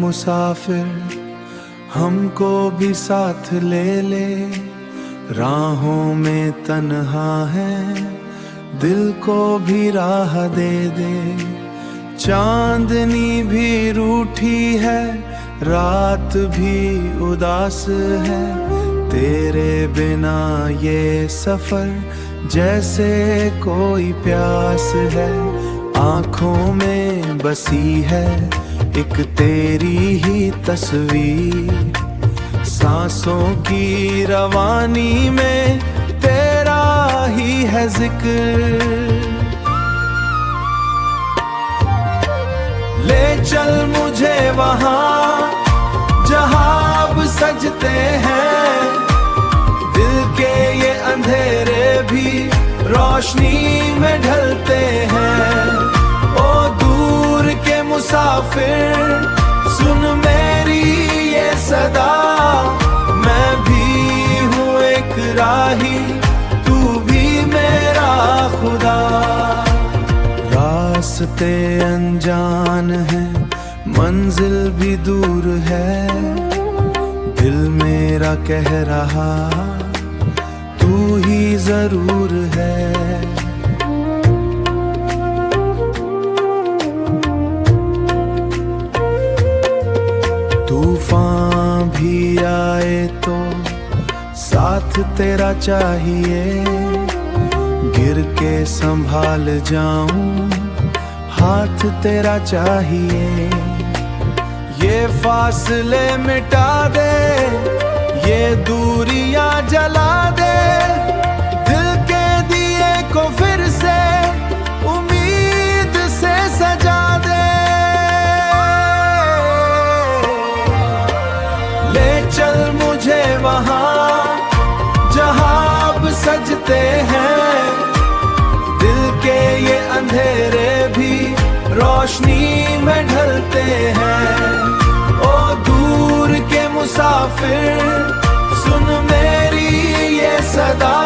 मुसाफिर हमको भी साथ ले ले, राहों में तन्हा है दिल को भी राह दे दे। चांदनी भी रूठी है रात भी उदास है, तेरे बिना ये सफर जैसे कोई प्यास है। आँखों में बसी है एक तेरी ही तस्वीर, सांसों की रवानी में तेरा ही है जिक्र। ले चल मुझे वहाँ जहाँ अब सजते हैं, दिल के ये अंधेरे भी रोशनी में ढलते हैं। ओ दूर के मुसाफिर सुन मेरी ये सदा, मैं भी हूँ एक राही तू भी मेरा खुदा। रास्ते अनजान हैं मंजिल भी दूर है, दिल मेरा कह रहा तू ही जरूर है। तूफान भी आए तो साथ तेरा चाहिए, गिर के संभाल जाऊं हाथ तेरा चाहिए। ये फासले मिटा दे ये दूरियां जला दे, दिल के दिए को फिर से उम्मीद से सजा दे। ले चल मुझे वहाँ जहाँ अब सजते हैं, दिल के ये अंधेरे भी रोशनी में ढलते हैं। ओ दूर के मुसाफिर सुन मेरी ये सदा,